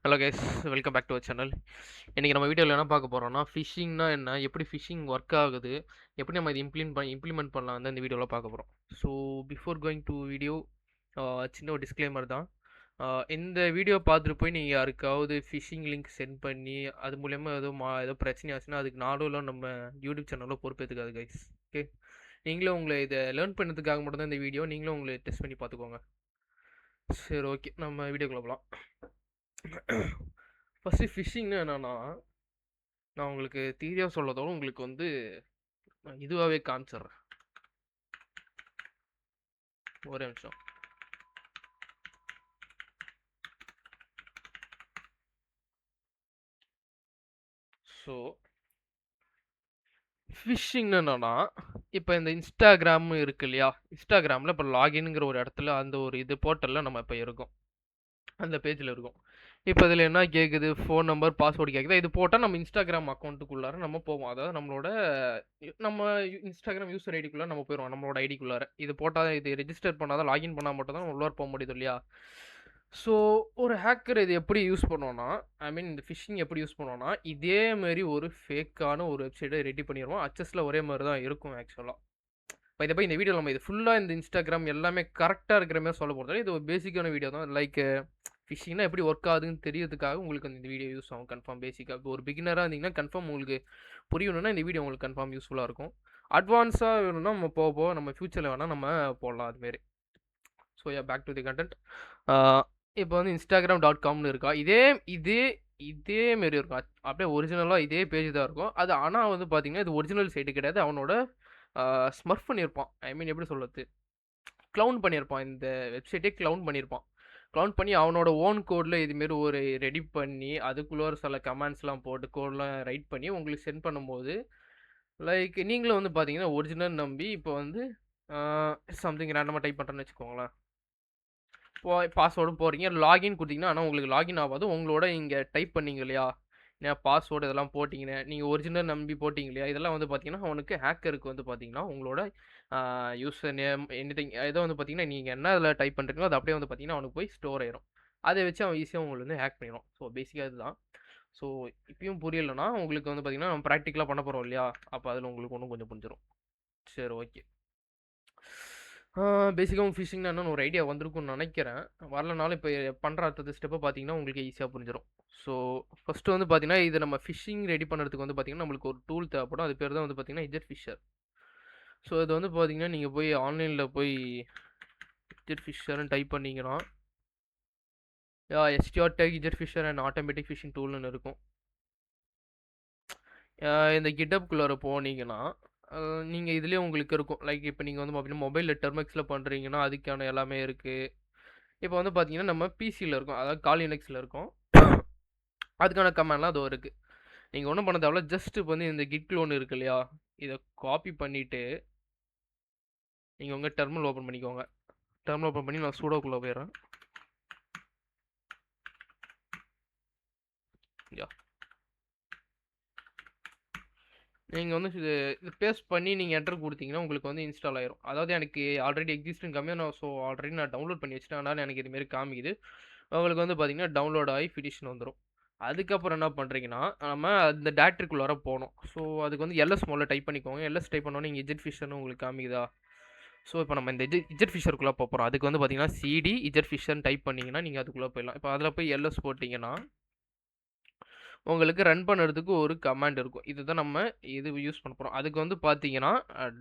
Hello guys, welcome back to our channel. இன்றைக்கி நம்ம வீடியோவில் என்ன பார்க்க போகிறோம்னா, ஃபிஷிங்னா என்ன, எப்படி ஃபிஷிங் ஒர்க் ஆகுது, எப்படி நம்ம இது இம்ப்ளிமெண்ட் பண்ணலாம் தான் இந்த வீடியோவில் பார்க்க போகிறோம். So before going to video, சின்ன ஒரு டிஸ்க்ளைமர் தான். இந்த வீடியோ பார்த்துட்டு போய் நீங்கள் யாருக்காவது ஃபிஷிங் லிங்க் சென்ட் பண்ணி அது மூலயமா ஏதோ பிரச்சனை ஆச்சுன்னா அதுக்கு நாடுலாம் நம்ம யூடியூப் சேனலில் பொறுப்பேற்றுக்காது கைஸ். ஓகே, நீங்களும் உங்களை இதை லேர்ன் பண்ணதுக்காக மட்டும் தான் இந்த வீடியோ. நீங்களும் உங்களை டெஸ்ட் பண்ணி பார்த்துக்கோங்க. சரி, ஓகே, நம்ம வீடியோக்குள்ள போகலாம். ஃபஸ்ட்டு ஃபிஷிங்னா என்னன்னா, நான் உங்களுக்கு தியரியாக சொல்லதோட உங்களுக்கு வந்து இதுவாகவே காமிச்சிட்றேன். ஒரே நிமிஷம். ஸோ ஃபிஷிங்னு என்னன்னா, இப்போ இந்த இன்ஸ்டாகிராம் இருக்கு இல்லையா, இன்ஸ்டாகிராமில் இப்போ லாகின்ங்கிற ஒரு இடத்துல அந்த ஒரு இது போர்ட்டலில் நம்ம இப்போ இருக்கோம், அந்த பேஜில் இருக்கும். இப்போ இதில் என்ன கேட்குது, ஃபோன் நம்பர் பாஸ்வேர்டு கேட்குது. இது போட்டால் நம்ம இன்ஸ்டாகிராம் அக்கௌண்ட்டுக்குள்ளார நம்ம போவோம். அதாவது நம்ம இன்ஸ்டாகிராம் யூசர் ஐடிக்குள்ளே நம்ம போயிடுவோம், நம்மளோட ஐடிக்குள்ளார. இது போட்டால், இது ரெஜிஸ்டர் பண்ணாதான், லாகின் பண்ணால் மட்டும் தான் உள்ளார போக முடியுது இல்லையா. ஸோ ஒரு ஹேக்கர் இது எப்படி யூஸ் பண்ணோன்னா, இந்த ஃபிஷிங் எப்படி யூஸ் பண்ணோன்னா, இதேமாரி ஒரு ஃபேக்கான ஒரு வெப்சைட்டை ரெடி பண்ணிடுவோம். அச்சஸில் ஒரே மாதிரி தான் இருக்கும் ஆக்சுவலாக. இப்போ இதை போய் இந்த வீடியோ நம்ம இது ஃபுல்லாக இந்த இன்ஸ்டாகிராம் எல்லாமே கரெக்டாக இருக்கிற மாதிரி சொல்ல போகிறது. இது ஒரு பேசிக்கான வீடியோ தான். லைக் ஃபிஷிங்னா எப்படி ஒர்க் ஆகுதுன்னு தெரியறதுக்காக உங்களுக்கு இந்த வீடியோ யூஸ் ஆகும் கன்ஃபார்ம். பேசிக்காக இப்போ ஒரு பிகினராக இருந்தீங்கன்னா கன்ஃபார்ம் உங்களுக்கு புரியணும்னா இந்த வீடியோ உங்களுக்கு கன்ஃபார்ம் யூஸ்ஃபுல்லாக இருக்கும். அட்வான்ஸாக வேணும்னா நம்ம போக நம்ம ஃப்யூச்சரில் வேணால் நம்ம போடலாம் அதுமாரி. So back to the content. இப்போ வந்து Instagram.comனு இருக்கா, இதேமாரி இருக்கும். அப்படியே ஒரிஜினலாக இதே பேஜ் தான் இருக்கும் அது. ஆனால் வந்து பார்த்தீங்கன்னா இது ஒரிஜினல் சைட்டு கிடையாது. அவனோட ஸ்மர்ஃப் பண்ணியிருப்பான். எப்படி சொல்கிறது, க்ளவுன் பண்ணியிருப்பான். இந்த வெப்சைட்டே க்ளவுன் பண்ணியிருப்பான். க்ளவுன் பண்ணி அவனோட ஓன் கோடில் இதுமாரி ஒரு ரெடி பண்ணி அதுக்குள்ளே ஒரு சில கமெண்ட்ஸ்லாம் போட்டு கோடெலாம் ரைட் பண்ணி உங்களுக்கு சென்ட் பண்ணும்போது, லைக் நீங்களும் வந்து பார்த்தீங்கன்னா ஒரிஜினல் நம்பி இப்போ வந்து சம்திங் ரேண்டமாக டைப் பண்ணுறேன்னு வச்சுக்கோங்களேன். பாஸ்வேர்டும் போகிறீங்க, லாகின் கொடுத்தீங்கன்னா, ஆனால் உங்களுக்கு லாகின் ஆகாது. உங்களோட இங்கே டைப் பண்ணிங்க இல்லையா, பாஸ்வேர்டு இதெல்லாம் போட்டிங்கன்னா, நீங்கள் ஒரிஜினல் நம்பி போட்டிங்க இல்லையா, இதெல்லாம் வந்து பார்த்தீங்கன்னா அவனுக்கு ஹேக்கருக்கு வந்து பார்த்தீங்கன்னா உங்களோட யூசர் நேம் எனிதிங் ஏதோ வந்து பார்த்தீங்கன்னா நீங்கள் என்ன அதில் டைப் பண்ணுறீங்களோ அது அப்படியே வந்து பார்த்தீங்கன்னா அவனுக்கு போய் ஸ்டோர் ஆயிரும். அதை வச்சு அவன் ஈஸியாக உங்களுக்கு வந்து ஹேக் பண்ணிடும். ஸோ பேசிக்காக இதுதான். ஸோ இப்பயும் புரியலைன்னா உங்களுக்கு வந்து பார்த்தீங்கன்னா நம்ம ப்ராக்டிக்கலாக பண்ண போகிறோம் இல்லையா, அப்போ அதில் உங்களுக்கு ஒன்றும் கொஞ்சம் புரிஞ்சிடும். சரி, ஓகே. பேசிக்காக ஃபிஷிங்னா என்னன்னு ஒரு ஐடியா வந்திருக்கும்னு நினைக்கிறேன். வரலனாலும் இப்போ பண்ணுற அடுத்த ஸ்டெப்பை பார்த்தீங்கன்னா உங்களுக்கு ஈஸியாக புரிஞ்சிடும். ஸோ ஃபஸ்ட்டு வந்து பார்த்தீங்கன்னா இது நம்ம ஃபிஷிங் ரெடி பண்ணுறதுக்கு வந்து பார்த்தீங்கன்னா நம்மளுக்கு ஒரு டூல் தேவைப்படும். அது பேர் தான் வந்து பார்த்தீங்கன்னா இஜெட் ஃபிஷர். ஸோ இது வந்து பார்த்தீங்கன்னா நீங்கள் போய் ஆன்லைனில் போய் இஜெட் ஃபிஷர்னு டைப் பண்ணிங்கன்னா STR Zphisher and automatic phishing டூல்னு இருக்கும். இந்த கிட்டப்குள்ளார போனீங்கன்னா நீங்கள் இதுலேயே உங்களுக்கு இருக்கும். லைக் இப்போ நீங்கள் வந்து பார்த்தீங்கன்னா மொபைலில் டெர்மெக்ஸில் பண்ணுறீங்கன்னா அதுக்கான எல்லாமே இருக்குது. இப்போ வந்து பார்த்தீங்கன்னா நம்ம பிசியில் இருக்கும், அதாவது கால் லினக்ஸில் இருக்கும். அதுக்கான கமெண்ட்லாம் அது இருக்குது. நீங்கள் ஒன்றும் பண்ண தேவையில்ல. ஜஸ்ட் இப்போ வந்து இந்த கிட் க்ளோன் இருக்கு இல்லையா, இதை காப்பி பண்ணிவிட்டு நீங்கள் உங்கள் டெர்மினல் ஓப்பன் பண்ணிக்கோங்க. டெர்மினல் ஓப்பன் பண்ணி நான் சூடோக்குள்ளே போயிடுறேன். நீங்கள் வந்து இது பேஸ்ட் பண்ணி நீங்கள் என்டர் கொடுத்தீங்கன்னா உங்களுக்கு வந்து இன்ஸ்டால் ஆயிரும். அதாவது எனக்கு ஆல்ரெடி எக்ஸிஸ்டிங் கம்மியாக ஸோ ஆல்ரெடி நான் டவுன்லோட் பண்ணி வச்சுட்டேன். அதனால் எனக்கு இதுமாரி காமிக்குது. உங்களுக்கு வந்து பார்த்தீங்கன்னா டவுன்லோட் ஆகி ஃபினிஷ்னு வந்துடும். அதுக்கப்புறம் என்ன பண்ணுறீங்கன்னா நம்ம அந்த டேரக்டரிக்குள்ளார போகணும். ஸோ அதுக்கு வந்து எல்எஸ் முதல்ல டைப் பண்ணிக்கோங்க. எல்எஸ் டைப் பண்ணோன்னே இங்கே இஜெட் ஃபிஷர்னு உங்களுக்கு காமிக்குதா. ஸோ இப்போ நம்ம இந்த இஜெட் ஃபிஷருக்குள்ளே போகிறோம். அதுக்கு வந்து பார்த்தீங்கன்னா CD இஜெட் ஃபிஷர்னு டைப் பண்ணிங்கன்னா நீங்கள் அதுக்குள்ளே போயிடலாம். இப்போ அதில் போய் எல்எஸ் போட்டிங்கன்னா உங்களுக்கு ரன் பண்ணுறதுக்கு ஒரு கமாண்ட் இருக்கும். இதுதான் நம்ம இது யூஸ் பண்ண போகிறோம். அதுக்கு வந்து பார்த்தீங்கன்னா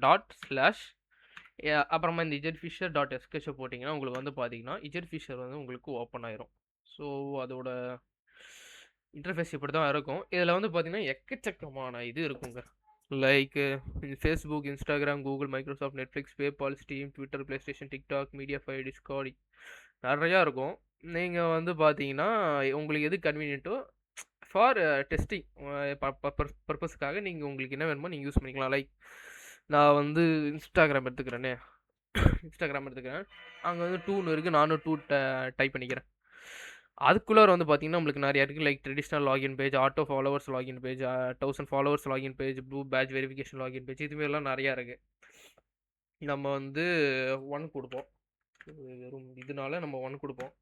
// அப்புறமா இந்த இஜெட் ஃபிஷர் .sh போட்டிங்கன்னா உங்களுக்கு வந்து பார்த்தீங்கன்னா இஜெட் ஃபிஷர் வந்து உங்களுக்கு ஓப்பன் ஆயிரும். ஸோ அதோட இன்டர்ஃபேஸ் இப்படி தான் இருக்கும். இதில் வந்து பார்த்தீங்கன்னா எக்கச்சக்கமான இது இருக்குங்க. Like Facebook, Instagram, Google, Microsoft, Netflix, PayPal, Steam, Twitter, PlayStation, TikTok, MediaFire, Discord, நிறையா இருக்கும். நீங்கள் வந்து பார்த்தீங்கன்னா உங்களுக்கு எது கன்வீனியன்ட்டோ ஃபார் டெஸ்டிங் பர்பஸ்க்காக நீங்கள் உங்களுக்கு என்ன வேணுமோ நீங்கள் யூஸ் பண்ணிக்கலாம். லைக் நான் வந்து இன்ஸ்டாகிராம் எடுத்துக்கிறேன். அங்கே வந்து 2ன்னு இருக்குது, நானும் 2 டைப் பண்ணிக்கிறேன். அதுக்குள்ளே வந்து பார்த்தீங்கன்னா நம்மளுக்கு நிறையா இருக்குது. Like traditional login page, auto followers login page, 1000 followers login page, blue badge verification login page, இதுமாரிலாம் நிறையா இருக்குது. நம்ம வந்து 1 கொடுப்போம். வெறும் இதனால நம்ம 1 கொடுப்போம்.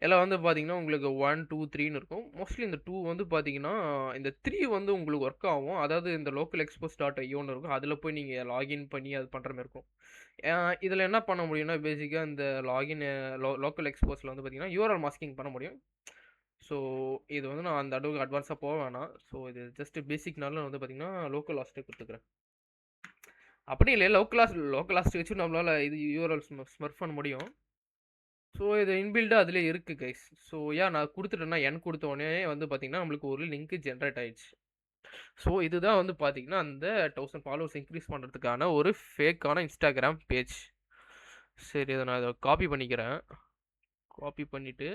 எல்லாம் வந்து பார்த்தீங்கன்னா உங்களுக்கு 1 2 3ன்னு இருக்கும். மோஸ்ட்லி இந்த 2 வந்து பார்த்தீங்கன்னா, இந்த 3 வந்து உங்களுக்கு ஒர்க் ஆகும். அதாவது இந்த லோக்கல் எக்ஸ்போஸ் டாட் ஐயோன்னு இருக்கும். அதில போய் நீங்க லாகின் பண்ணி அது பண்ற மாரி இருக்கும். இதில என்ன பண்ண முடியும்னா, பேசிக்கா இந்த லாகின் லோக்கல் எக்ஸ்போஸ்ல வந்து பார்த்தீங்கன்னா, யூஆர்எல் மாஸ்கிங் பண்ண முடியும். ஸோ இது வந்து நான் அந்த அளவுக்கு அட்வான்ஸா போக வேணாம். ஸோ இது ஜஸ்ட் பேசிக்னால வந்து பார்த்தீங்கன்னா, லோக்கல் ஹாஸ்ட்டே குடுத்துக்கிறேன். அப்படி இல்ல லோக்கல் ஹாஸ்ட் வச்சு நம்மளால இது யூஆர்எல் ஸ்மர்ஃப் பண்ண முடியும். ஸோ இது இன்பில்டா அதிலேயே இருக்கு கைஸ். ஸோ நான் குடுத்துட்டேன்னா, குடுத்த உடனே வந்து பார்த்தீங்கன்னா, நம்மளுக்கு ஒரு லிங்க் ஜெனரேட் ஆயிடுச்சு. ஸோ இதுதான் வந்து பார்த்தீங்கன்னா, அந்த 1000 ஃபாலோவர்ஸ் இன்க்ரீஸ் பண்றதுக்கான ஒரு ஃபேக்கான இன்ஸ்டாகிராம் பேஜ். சரி இத நான் காப்பி பண்ணிக்கிறேன். காப்பி பண்ணிட்டு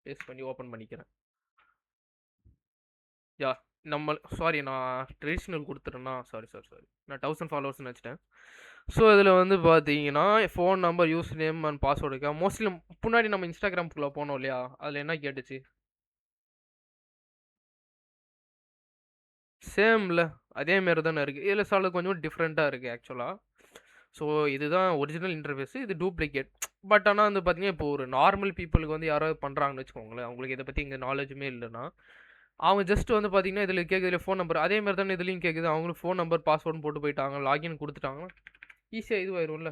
பேஸ்ட் பண்ணி ஓப்பன் பண்ணிக்கிறேன். யாஹ்! சாரி நான் ட்ரெடிஷனல் குடுத்துட்டேனா? சாரி. நான் 1000 ஃபாலோவர்ஸ்ன்னு வச்சுட்டேன். ஸோ இதில வந்து பார்த்தீங்கன்னா, phone number, user name and password இருக்கா? மோஸ்ட்லி முன்னாடி நம்ம இன்ஸ்டாகிராம்க்குள்ள போனோம் இல்லையா? அதில என்ன கேட்டுச்சு? சேம்ல. அதே மாரி தானே இருக்கு. இதில சில கொஞ்சம் டிஃபரெண்ட்டா இருக்கு ஆக்சுவலா. ஸோ இதுதான் ஒரிஜினல் இன்டர்ஃபேஸ். இது டூப்ளிகேட். பட் ஆனா வந்து பார்த்தீங்கன்னா, இப்போ ஒரு நார்மல் பீப்பிளுக்கு வந்து யாராவது பண்றாங்கன்னு வச்சுக்கோங்களேன். அவங்களுக்கு இத பத்தி எந்த நாலேட்ஜுமே இல்லன்னா, அவங்க ஜஸ்ட் வந்து பார்த்தீங்கன்னா, இதில கேட்குதுல ஃபோன் நம்பர். அதே மாரி தானே இதிலயும் கேட்குது. அவங்களும் ஃபோன் நம்பர், பாஸ்வேர்ட்ன்னு போட்டு போயிட்டாங்க. லாகின் குடுத்துட்டாங்கன்னா, ஈஸியா இதுவாயிரும்ல.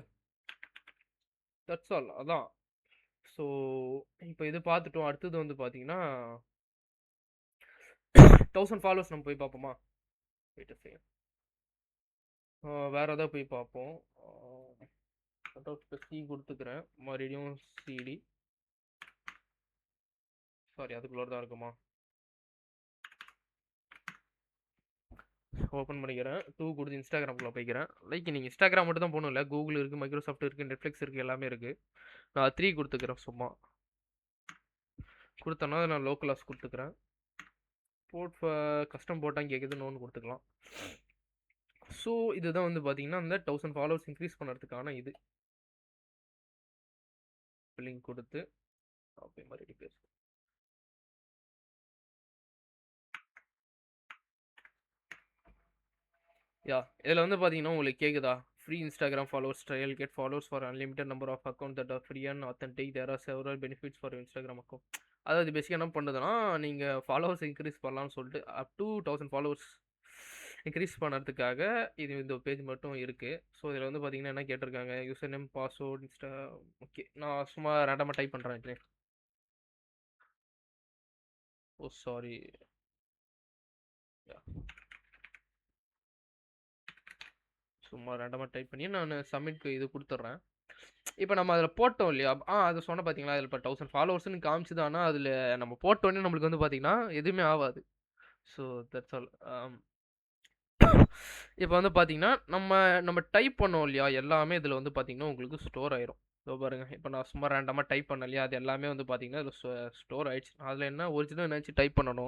That's all. அதான். ஸோ இப்ப இது பார்த்துட்டோம். அடுத்தது வந்து பார்த்தீங்கன்னா, 1000 ஃபாலோவர்ஸ் நம்ம போய் பார்ப்போமா? Wait a second. வேற ஏதாவது போய் பார்ப்போம். சி குடுத்துக்கிறேன். மறுபடியும் சிடி. சாரி அதுக்குள்ள தான் இருக்குமா? ஓப்பன் பண்ணிக்கிறேன். 2 குடுத்து இன்ஸ்டாகிராம்குள்ள போய்க்கிறேன். லைக் நீங்க இன்ஸ்டாகிராம் மட்டும் தான் போகணும் இல்ல. கூகுள் இருக்கு, மைக்ரோசாஃப்ட் இருக்கு, நெட்ஃபிளிக்ஸ் இருக்கு, எல்லாமே இருக்கு. நான் 3 குடுத்துக்கிறேன் சும்மா. குடுத்தேன்னா நான் லோக்கல் ஹாஸ்ட் குடுத்துக்கிறேன். போர்ட் கஸ்டம் போட்டான்னு கேட்குது. நோன்னு குடுத்துக்கலாம். ஸோ இதுதான் வந்து பார்த்தீங்கன்னா, அந்த 1000 ஃபாலோவர்ஸ் இன்க்ரீஸ் பண்ணுறதுக்கான இது. லிங்க் குடுத்து அப்படியே மறுபடியும் பேசு. இதில வந்து பார்த்தீங்கன்னா, உங்களுக்கு கேட்குதா? Free Instagram followers trial get followers for unlimited number of account that are free and authentic. There are several benefits for Instagram account. அதாவது பேசிக்கா என்ன பண்ணுதுன்னா, நீங்க ஃபாலோவர்ஸ் இன்க்ரீஸ் பண்ணலாம்னு சொல்லிட்டு அப் டூ 1000 ஃபாலோவர்ஸ் இன்க்ரீஸ் பண்ணறதுக்காக இந்த பேஜ் மட்டும் இருக்கு. ஸோ இதில வந்து பார்த்தீங்கன்னா, என்ன கேட்டிருக்காங்க? User name, password, okay. நான் சும்மா ரேண்டமா டைப் பண்றேன். ஓ சாரி. யாஹ்! சும்மா ரேண்டமா டைப் பண்ணி நானு சப்மிட்க்கு இது குடுத்துடுறேன். இப்ப நம்ம அதில போட்டோம் இல்லையா? அது சொன்னேன் பார்த்தீங்களா? அதில இப்ப 1000 ஃபாலோவர்ஸ்ன்னு காமிச்சுது. ஆனா அதில நம்ம போட்டோனே நம்மளுக்கு வந்து பார்த்தீங்கன்னா, எதுவுமே ஆவாது. So that's all. இப்ப வந்து பார்த்தீங்கன்னா, நம்ம நம்ம டைப் பண்ணோம் இல்லையா? எல்லாமே இதில வந்து பார்த்தீங்கன்னா, உங்களுக்கு ஸ்டோர் ஆயிரும். இதோ பாருங்க. இப்ப நான் சும்மா ரேண்டமா டைப் பண்ணேன் இல்லையா? அது எல்லாமே வந்து பார்த்தீங்கன்னா, இதில ஸ்டோர் ஆயிடுச்சு. அதில என்ன ஒரிஜினல் நெனச்சு டைப் பண்ணனோ,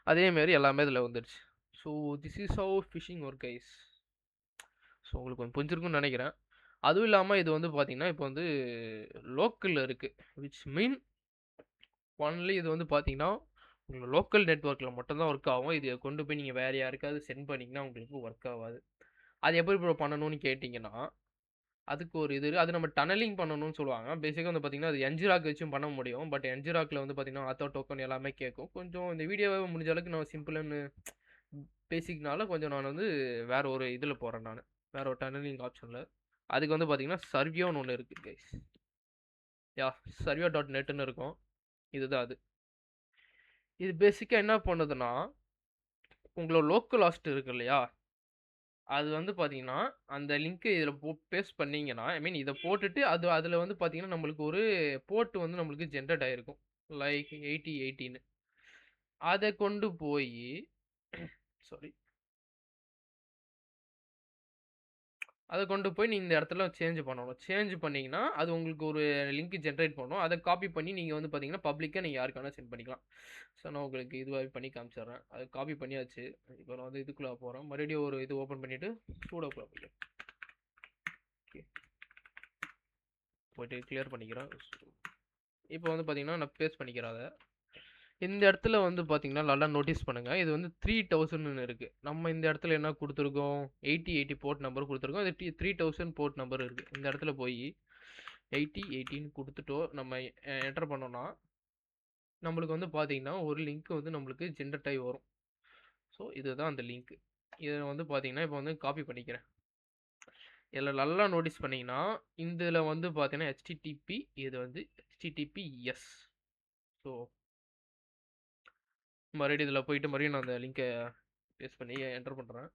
அதே மாரி எல்லாமே இதில வந்துருச்சு. So this is how phishing work guys. ஸோ உங்களுக்கு கொஞ்சம் புரிஞ்சிருக்கும்னு நெனைக்கிறேன். அதுவும் இல்லாம இது வந்து பார்த்தீங்கன்னா, இப்போ வந்து லோக்கல்ல இருக்கு. விச் மீன் ஒன்லி இது வந்து பார்த்தீங்கன்னா, உங்க லோக்கல் நெட்வொர்க்ல மட்டும் தான் ஒர்க் ஆகும். இத கொண்டு போய் நீங்க வேற யாருக்காவது சென்ட் பண்ணீங்கன்னா, உங்களுக்கு ஒர்க் ஆவாது. அது எப்படி ப்ரோ பண்ணணும்னு கேட்டீங்கன்னா, அதுக்கு ஒரு இது அது நம்ம டனலிங் பண்ணணும்னு சொல்லுவாங்க. பேசிக்கா வந்து பார்த்தீங்கன்னா, அது என்ஜிராக் வச்சும் பண்ண முடியும். பட் என்ஜிராக்ல வந்து பார்த்தீங்கன்னா, ஆத்தோ டோக்கன் எல்லாமே கேட்கும். கொஞ்சம் இந்த வீடியோவ முடிஞ்ச அளவுக்கு நான் சிம்பிள்ன்னு பேசிக்னால கொஞ்சம் நான் வந்து வேற ஒரு இதுல போறேன் நானு. வேற ஒரு டனலிங் ஆப்ஷன்ல. அதுக்கு வந்து பார்த்தீங்கன்னா, சர்வியோன்னு ஒண்ணு இருக்கு கைஸ். சர்வியோ டாட் நெட்ன்னு இருக்கும். இதுதான் அது. இது பேசிக்கா என்ன பண்ணுதுன்னா, உங்களோட லோக்கல் ஹாஸ்ட் இருக்கு இல்லையா? அது வந்து பார்த்தீங்கன்னா, அந்த லிங்க் இதில பேஸ்ட் பண்ணீங்கன்னா, ஐ மீன் இத போட்டுட்டு அதில வந்து பார்த்தீங்கன்னா, நம்மளுக்கு ஒரு போர்ட் வந்து நம்மளுக்கு ஜெனரேட் ஆயிருக்கும். லைக் 8080ன்னு. அத கொண்டு போயி சாரி. அத கொண்டு போய் நீங்க இந்த இடத்துல சேஞ்ச் பண்ணணும். சேஞ்ச் பண்ணீங்கன்னா, அது உங்களுக்கு ஒரு லிங்க் ஜெனரேட் பண்ணும். அத காப்பி பண்ணி நீங்க வந்து பார்த்தீங்கன்னா, பப்ளிக்கா நீங்க யாருக்கு வேணா சென்ட் பண்ணிக்கலாம். ஸோ நான் உங்களுக்கு இதுவாவே பண்ணி காமிச்சிடுறேன். அத காப்பி பண்ணியாச்சு. இப்போ நான் வந்து இதுக்குள்ள போறேன். மறுபடியும் ஒரு இது ஓப்பன் பண்ணிட்டு சூடோக்குள்ள போய்க்கிறேன். ஓகே. போயிட்டு கிளியர் பண்ணிக்கிறேன். இப்போ வந்து பார்த்தீங்கன்னா, நான் பேஸ்ட் பண்ணிக்கிறேன் அத. இந்த இடத்துல வந்து பார்த்தீங்கன்னா, நல்லா நோட்டீஸ் பண்ணுங்க. இது வந்து 3000ன்னு இருக்கு. நம்ம இந்த இடத்துல என்ன குடுத்துருக்கோம்? 8080 போர்ட் நம்பர் குடுத்துருக்கோம். இது 3000 போர்ட் நம்பர் இருக்கு. இந்த இடத்துல போயி 8080ன்னு குடுத்துட்டோம். நம்ம என்டர் பண்ணோம்னா, நம்மளுக்கு வந்து பார்த்தீங்கன்னா, ஒரு லிங்க் வந்து நம்மளுக்கு ஜெனரேட் ஆயி வரும். ஸோ, இதுதான் அந்த லிங்க். இத வந்து பார்த்தீங்கன்னா, இப்போ வந்து காப்பி பண்ணிக்கிறேன். இதுல நல்லா நோட்டீஸ் பண்ணீங்கன்னா, இதுல வந்து பார்த்தீங்கன்னா, HTTP இது வந்து HTTPS. ஸோ, மறுபடியும் இதுல போயிட்டு மறுபடியும் நான் அந்த லிங்க பேஸ்ட் பண்ணி என்டர் பண்றேன்.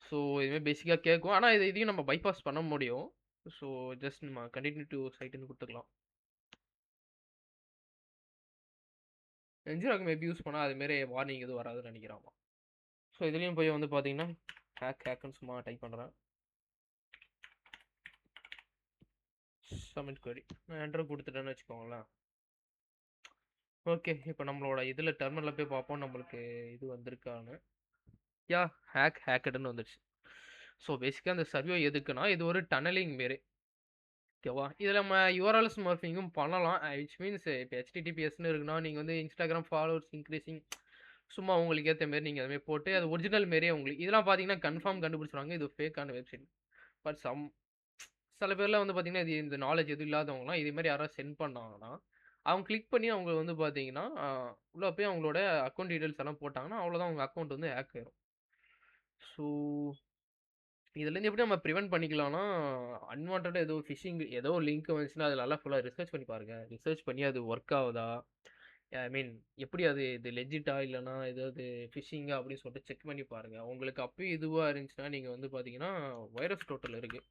ஸோ, இதுமாரி பேசிக்கா கேட்கும். ஆனா இதையும் நம்ம பைபாஸ் பண்ண முடியும். ஸோ, ஜஸ்ட் நம்ம கன்டின்யூ டூ சைட்ன்னு குடுத்துக்கலாம். என்ஜிராக் மேபி யூஸ் பண்ணா அதுமாரி வார்னிங் எதுவும் வராதுன்னு நெனைக்கிறேன். ஆமா. ஸோ, இதுலயும் போய் வந்து பார்த்தீங்கன்னா, ஹேக்ன்னு சும்மா டைப் பண்றேன். Submit query. நான் என்டர் குடுத்துட்டேன்னு வச்சுக்கோங்களேன். ஓகே. இப்ப நம்மளோட இதுல டெர்மினல்ல போய் பார்ப்போம் நம்மளுக்கு இது வந்திருக்கான்னு. ஹேக்கடுன்னு வந்துருச்சு. ஸோ, பேசிக்கா அந்த சர்வே எதுக்குன்னா, இது ஒரு டனலிங் மாரி. ஓகேவா? இதுல நம்ம யூஆர்எல் ஸ்மர்ஃபிங்கும் பண்ணலாம். விச் மீன்ஸ் இப்ப HTTPSன்னு இருக்குன்னா, நீங்க வந்து Instagram ஃபாலோவர்ஸ் இன்கிரீசிங் சும்மா உங்களுக்கு ஏத்த மாரி நீங்க அதுமாரி போட்டு, அது ஒரிஜினல் மாரியே உங்களுக்கு இதெல்லாம் பார்த்தீங்கன்னா, கன்ஃபார்ம் கண்டுபிடிச்சுருவாங்க. இது ஃபேக்கான வெப்சைட். பட் சில பேர்லாம் வந்து பார்த்தீங்கன்னா, இது இந்த நாலேட்ஜ் எதுவும் இல்லாதவங்கலாம் இது மாரி யாராவது சென்ட் பண்ணாங்கன்னா, அவங்க கிளிக் பண்ணி அவங்க வந்து பார்த்தீங்கன்னா, உள்ள போய் அவங்களோட அக்கவுண்ட் டீட்டெயில்ஸ் எல்லாம் போட்டாங்கன்னா, அவ்வளோதான் உங்க அக்கவுண்ட் வந்து ஹேக் ஆயிரும். ஸோ, இதுலேருந்து எப்படி நம்ம பிரிவென்ட் பண்ணிக்கலாம்னா, அன்வான்டடா ஏதோ ஃபிஷிங் ஏதோ லிங்க் வந்துச்சுன்னா, அதில நல்லா ஃபுல்லா ரிசர்ச் பண்ணி பாருங்க. ரிசர்ச் பண்ணி அது ஒர்க் ஆவுதா? ஐ மீன் எப்படி அது இது லெஜிட்டா இல்லன்னா ஏதாவது ஃபிஷிங்கா அப்படின்னு சொல்லிட்டு செக் பண்ணி பாருங்க. உங்களுக்கு அப்பயும் இதுவா இருந்துச்சுன்னா, நீங்க வந்து பார்த்தீங்கன்னா, வைரஸ் டோட்டல் இருக்கு.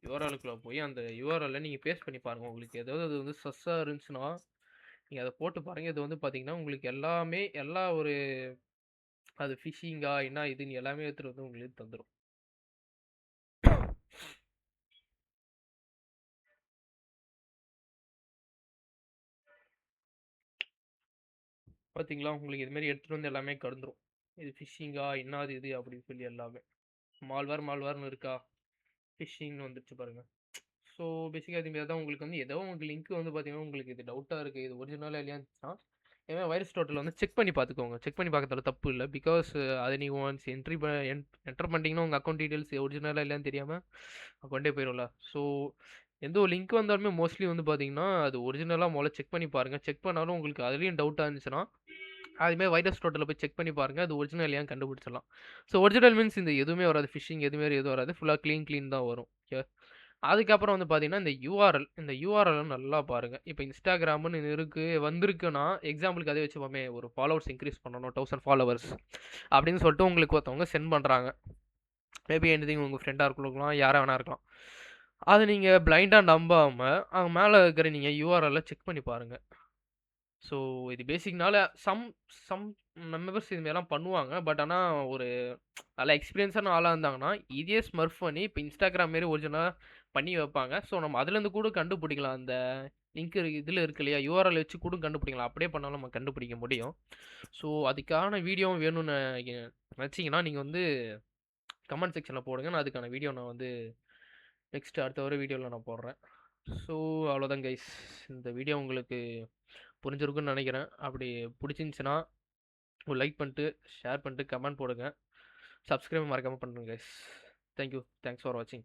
யுஆர்எல்க்குள்ள போய் அந்த யுஆர்எல்ல நீங்க பேஸ்ட் பண்ணி பாருங்க. உங்களுக்கு ஏதாவது அது வந்து சஸ்ஸா இருந்துச்சுன்னா, நீங்க அத போட்டு பாருங்க. இது வந்து பார்த்தீங்கன்னா, உங்களுக்கு எல்லாமே எல்லா ஒரு அது ஃபிஷிங்கா என்ன இதுன்னு எல்லாமே எடுத்துட்டு வந்து உங்களுக்கு தந்துரும். பார்த்தீங்களா? உங்களுக்கு இது மாரி எடுத்துட்டு வந்து எல்லாமே கலந்துரும். இது ஃபிஷிங்கா என்னாது இது அப்படின்னு சொல்லி எல்லாமே. மால்வேர்ன்னு இருக்கா? ஃபிஷிங்ன்னு வந்துருச்சு பாருங்க. ஸோ பேசிக்கா இது மாரி தான் உங்களுக்கு வந்து ஏதோ உங்களுக்கு லிங்க் வந்து பார்த்தீங்கன்னா, உங்களுக்கு இது டவுட்டா இருக்கு. இது ஒரிஜினலா இல்லையான்னு இருந்துச்சுன்னா, ஏன்னா வைரஸ் டோட்டல் வந்து செக் பண்ணி பார்த்துக்கோங்க. செக் பண்ணி பார்க்கறதுல தப்பு இல்ல. பிகாஸ் அத நீங்க ஒன்ஸ் என்டர் பண்ணிட்டீங்கன்னா, உங்க அக்கவுண்ட் டீட்டெயில்ஸ் ஒரிஜினலா இல்லையான்னு தெரியாம அக்கவுண்டே போயிரும்ல. ஸோ எந்த ஒரு லிங்க் வந்தாலுமே மோஸ்ட்லி வந்து பார்த்தீங்கன்னா, அது ஒரிஜினலா மொதல்ல செக் பண்ணி பாருங்க. செக் பண்ணாலும் உங்களுக்கு அதுலயும் டவுட்டா இருந்துச்சுன்னா, அதுமாரி வைரஸ் டோட்டல்ல போய் செக் பண்ணி பாருங்க. அது ஒரிஜினல் இல்லையான்னு கண்டுபிடிச்சிடலாம். ஸோ ஒரிஜினல் மீன்ஸ் இந்த எதுவுமே வராது. ஃபிஷிங் எதுவுமே எதுவும் வராது. ஃபுல்லா கிளீன் தான் வரும். ஓகே. அதுக்கப்புறம் வந்து பார்த்தீங்கன்னா, இந்த யூஆர்எல் நல்லா பாருங்க. இப்ப Instagramன்னு இருக்கு வந்திருக்குன்னா, எக்ஸாம்பிளுக்கு அதே வச்சுப்போமே, ஒரு ஃபாலோவர்ஸ் இன்கிரீஸ் பண்ணணும். 1000 ஃபாலோவர்ஸ் அப்படின்னு சொல்லிட்டு உங்களுக்கு ஒருத்தவங்க சென்ட் பண்றாங்க. மேபி எனிதிங் உங்க ஃப்ரெண்டா இருக்கலாம், யாரா வேணா இருக்கலாம். அத நீங்க பிளைண்டா நம்பாம, அங்க மேல இருக்கிற நீங்க யூஆர்எல்ல செக் பண்ணி பாருங்க. ஸோ இது பேசிக்னால சம் சம் மெம்பர்ஸ் இது மாரிலாம் பண்ணுவாங்க. பட் ஆனா ஒரு நல்லா எக்ஸ்பீரியன்ஸான ஆளா இருந்தாங்கன்னா, இதையே ஸ்மர்ஃப் பண்ணி இப்ப Instagram மாரி ஒரிஜினலா பண்ணி வைப்பாங்க. ஸோ நம்ம அதுலேருந்து கூட கண்டுபிடிக்கலாம். அந்த லிங்க் இதுல இருக்கு இல்லையா? யூஆர்எல் வச்சு கூட கண்டுபிடிக்கலாம். அப்படியே பண்ணாலும் நம்ம கண்டுபிடிக்க முடியும். ஸோ அதுக்கான வீடியோவும் வேணும்னு நெனச்சீங்கன்னா, நீங்க வந்து கமெண்ட் செக்ஷன்ல போடுங்க. நான் அதுக்கான வீடியோ நான் வந்து நெக்ஸ்ட் அடுத்த வர வீடியோல நான் போடுறேன். ஸோ அவ்வளோதான் கைஸ். இந்த வீடியோ உங்களுக்கு புரிஞ்சிருக்கும்னு நெனைக்கிறேன். அப்படி புடிச்சிருந்துச்சுன்னா, ஒரு லைக் பண்ணிட்டு, ஷேர் பண்ணிட்டு, கமெண்ட் போடுங்க. சப்ஸ்கிரைப் மறக்காம பண்ணுங்க guys. Thank you. Thanks for வாட்சிங்.